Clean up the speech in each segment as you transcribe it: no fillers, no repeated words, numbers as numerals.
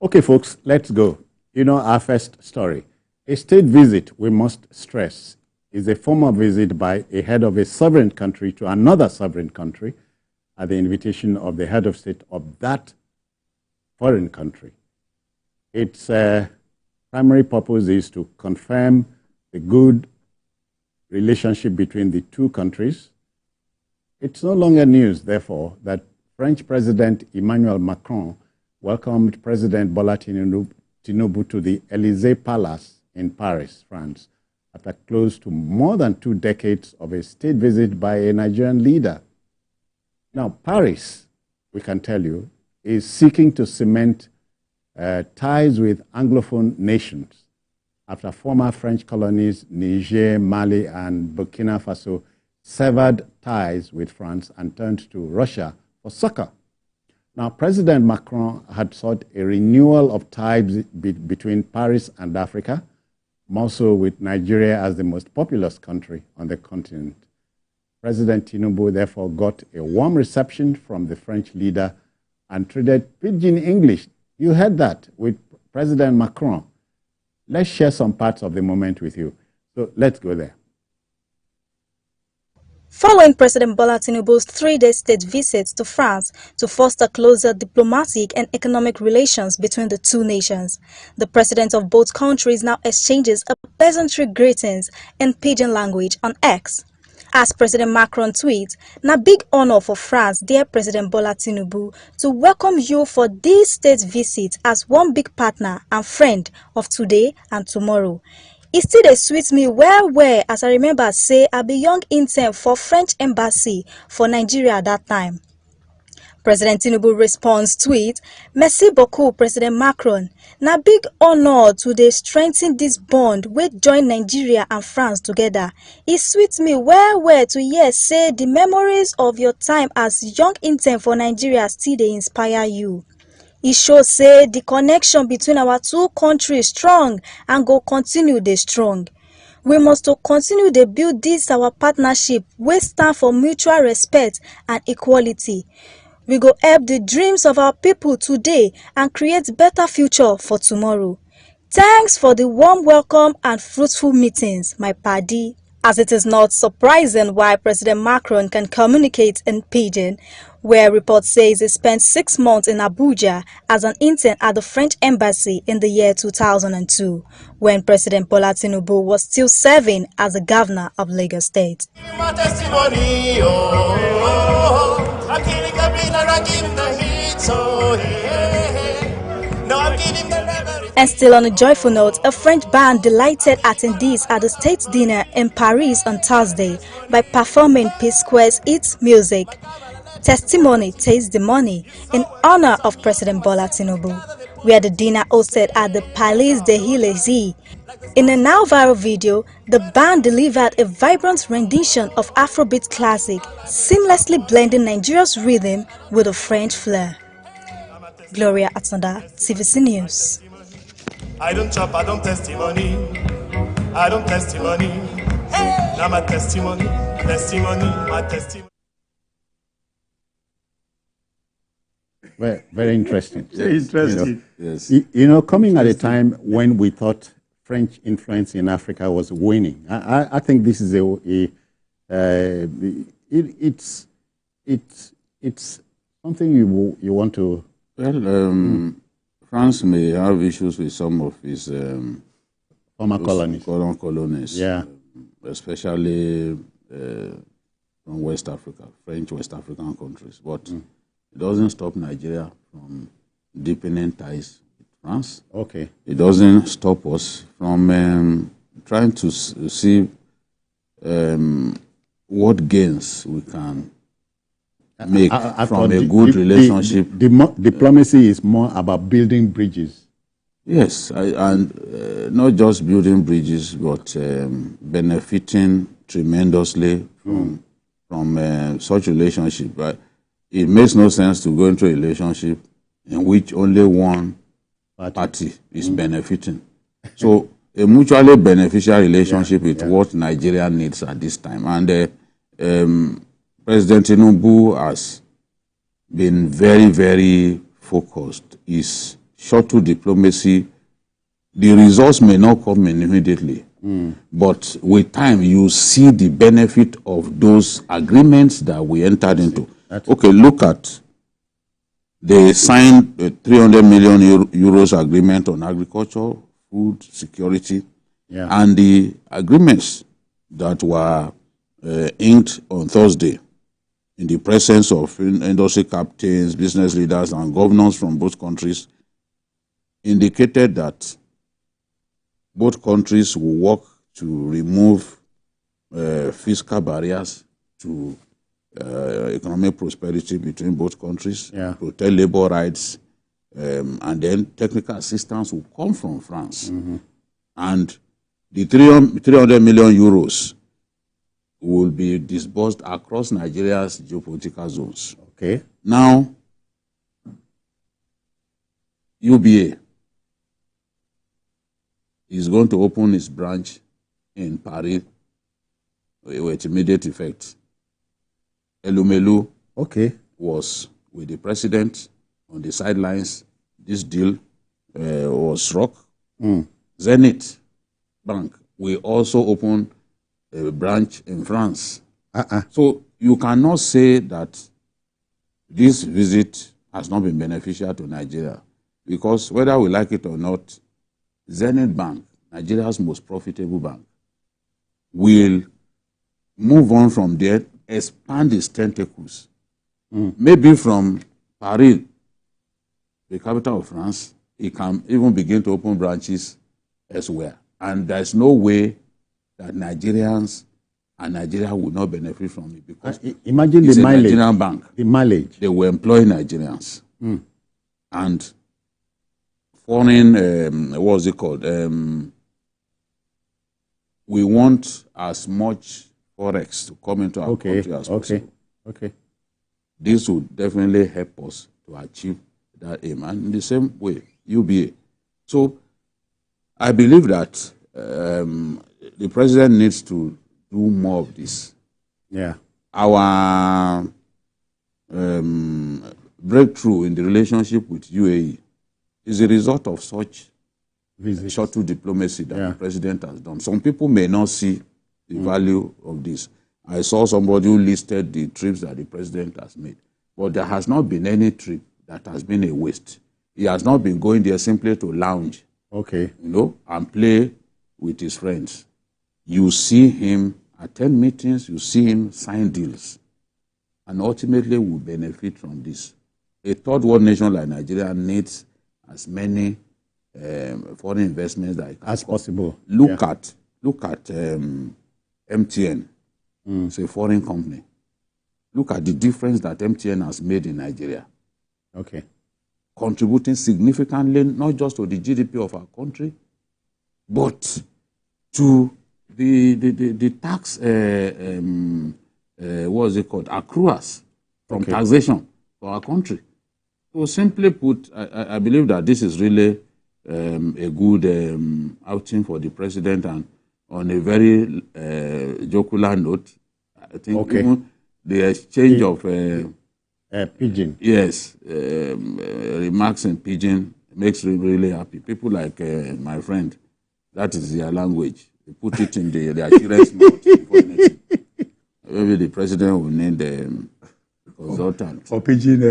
Okay, folks, let's go. You know our first story. A state visit, we must stress, is a formal visit by a head of a sovereign country to another sovereign country at the invitation of the head of state of that foreign country. Its primary purpose is to confirm the good relationship between the two countries. It's no longer news, therefore, that French President Emmanuel Macron welcomed President Bola Tinubu to the Elysee Palace in Paris, France, after close to more than 2 decades of a state visit by a Nigerian leader. Now, Paris, we can tell you, is seeking to cement ties with anglophone nations after former French colonies Niger, Mali, and Burkina Faso severed ties with France and turned to Russia for succour. Now, President Macron had sought a renewal of ties between Paris and Africa, more so with Nigeria as the most populous country on the continent. President Tinubu therefore got a warm reception from the French leader and traded Pidgin English. You heard that with President Macron. Let's share some parts of the moment with you. So let's go there. Following President Bola Tinubu's 3-day state visit to France to foster closer diplomatic and economic relations between the two nations, the presidents of both countries now exchanges a pleasantry greetings in Pidgin language on X. As President Macron tweets, "Na big honor for France, dear President Bola Tinubu, to welcome you for this state visit as one big partner and friend of today and tomorrow. It still dey sweet me well as I remember say I be young intern for French embassy for Nigeria at that time." President Tinubu responds tweet, "Merci beaucoup, President Macron. Na big honor to dey strengthen this bond wey join Nigeria and France together. It sweet me well to hear say the memories of your time as young intern for Nigeria still dey inspire you. It shows say the connection between our two countries strong and go continue dey strong. We must to continue to build this our partnership wey stand for mutual respect and equality. We go help the dreams of our people today and create better future for tomorrow. Thanks for the warm welcome and fruitful meetings, my paddy." As it is not surprising why President Macron can communicate in Pidgin, where reports say he spent 6 months in Abuja as an intern at the French embassy in the year 2002, when President Bola Tinubu was still serving as the governor of Lagos State. And still on a joyful note, a French band delighted attendees at the state dinner in Paris on Thursday by performing P-Square's hit music, "Testimony Taste the Money," in honor of President Bola Tinubu, where the dinner hosted at the Palais de Elysee. In a now viral video, the band delivered a vibrant rendition of Afrobeat classic, seamlessly blending Nigeria's rhythm with a French flair. Gloria Atanda, TVC News. I don't chop, I don't testimony. I don't testimony. Hey! Now my testimony, my testimony. Well, very interesting. Interesting. Yes. You know, coming at a time when we thought French influence in Africa was waning, I think this is it's something you want to. Well, France may have issues with some of its former colonies. Yeah. Especially from West Africa, French West African countries. But it doesn't stop Nigeria from deepening ties with France. Okay. It doesn't stop us from trying to see what gains we can make from a good relationship. Diplomacy is more about building bridges. Yes, and not just building bridges, but benefiting tremendously from such relationship. But it makes no sense to go into a relationship in which only one party is benefiting. So a mutually beneficial relationship is what Nigeria needs at this time. And President Tinubu has been very, very focused. He's shuttle diplomacy, the results may not come immediately, but with time you see the benefit of those agreements that we entered into. Okay, look at, they signed a 300 million euros agreement on agriculture, food security, and the agreements that were inked on Thursday in the presence of industry captains, business leaders, and governors from both countries indicated that both countries will work to remove fiscal barriers to economic prosperity between both countries, protect labor rights, and then technical assistance will come from France. And the 300 million euros will be disbursed across Nigeria's geopolitical zones. Okay. Now, UBA is going to open its branch in Paris with immediate effect. Elumelu was with the president on the sidelines. This deal was struck. Zenith Bank will also open a branch in France. So you cannot say that this visit has not been beneficial to Nigeria, because whether we like it or not, Zenith Bank, Nigeria's most profitable bank, will move on from there, expand its tentacles. Maybe from Paris, the capital of France, it can even begin to open branches elsewhere. And there's no way that Nigerians and Nigeria will not benefit from it, because imagine it's the a mileage. Nigerian bank. The mileage. They will employ Nigerians. And foreign, what's it called? We want as much forex to come into our country as possible. This would definitely help us to achieve that aim. And in the same way, UBA. So I believe that the president needs to do more of this. Our breakthrough in the relationship with UAE is a result of such shuttle diplomacy that the president has done. Some people may not see the value of this. I saw somebody who listed the trips that the president has made, but there has not been any trip that has been a waste. He has not been going there simply to lounge, and play with his friends. You see him attend meetings, you see him sign deals, and ultimately will benefit from this. A third world nation like Nigeria needs as many foreign investments as possible. Look at MTN. It's a foreign company. Look at the difference that MTN has made in Nigeria. Contributing significantly, not just to the GDP of our country, but to the tax, what's it called, accruals from taxation for our country. So simply put, I believe that this is really a good outing for the president, and on a very jocular note, I think even the exchange of Pidgin. Yes, remarks in Pidgin makes me really happy. People like my friend, that is their language. They put it in their children's mouth. Maybe the president will need the consultant. For Pidgin.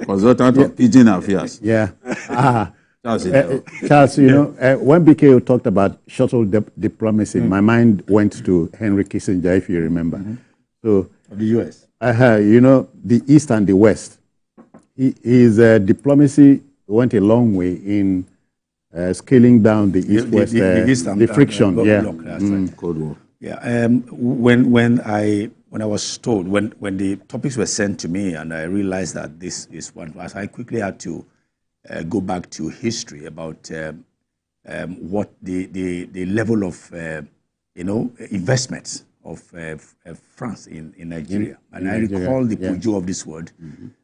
Consultant of Pidgin affairs. That's it. Charles, when BKO talked about shuttle diplomacy, my mind went to Henry Kissinger, if you remember. So the U.S. The East and the West. His diplomacy went a long way in scaling down the East-West, the friction. Cold War. When I was told, when the topics were sent to me, and I realized that this is one, I quickly had to go back to history about what the level of investments of France in Nigeria. And I recall the Peugeot of this word.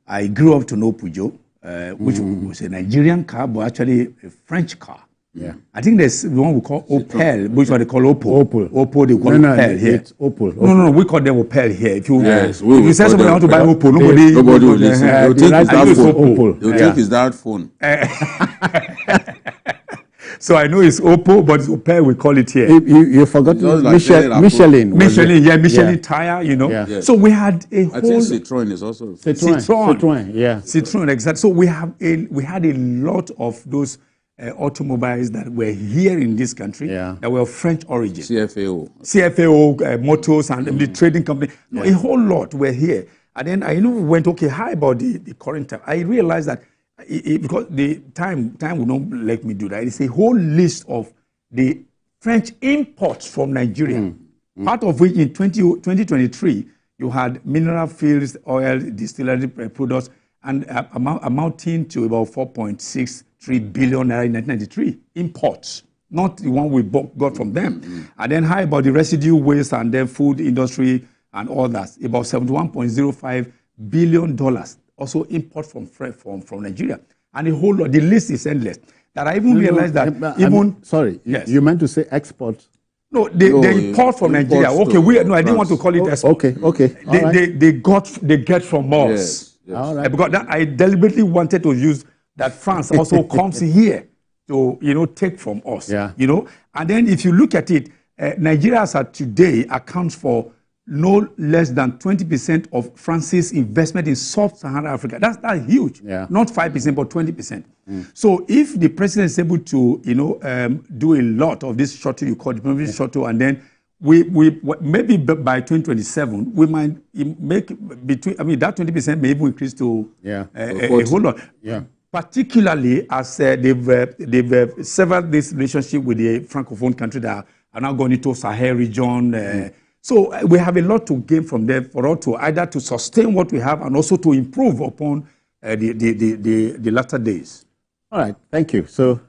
I grew up to know Peugeot, which was a Nigerian car, but actually a French car. Yeah. I think there's one we call Opel, which one they call Oppo. Oppo. They call Opel here. It's Oppo. No, we call them Opel here. If you, Yes, if you say somebody want to buy Oppo, nobody will listen. They'll think it's that phone. Oppo. They'll think it's that phone. So I know it's Oppo, but it's Opel, we call it here. You forgot like Michelin. Michelin tire, you know. Yeah. Yes. So we had a whole... I think Citroën is also... Citroën, yeah. Citroën, exactly. So we had a lot of those automobiles that were here in this country that were of French origin. CFAO motors and the trading company. No, a whole lot were here. And then I went, okay, how about the current time? I realized that because the time will not let me do that. It's a whole list of the French imports from Nigeria. Part of which in 2023, you had mineral fields, oil, distillery products, and amounting to about 4.63 billion naira in 1993 imports, not the one we got from them. And then how about the residue waste and then food industry and all that? About $71.05 billion also import from Nigeria. And the whole lot, the list is endless. That I even realized that sorry, yes. You meant to say export? No, they import from Nigeria. Okay, I didn't want to call it export. Okay. They get from us. Yes. All right. Because I deliberately wanted to use that France also comes here to take from us. Yeah. And then if you look at it, Nigeria as at today accounts for no less than 20% of France's investment in sub-Saharan Africa. That's huge. Yeah. Not 5%, but 20%. So if the president is able to, do a lot of this shuttle you call diplomatic shuttle, and then we maybe by 2027 we might make that 20% may even increase to a whole lot. Yeah. Particularly as they've severed this relationship with the Francophone country that are now going into Sahel region. So we have a lot to gain from there for us to either to sustain what we have and also to improve upon the latter days. All right, thank you. So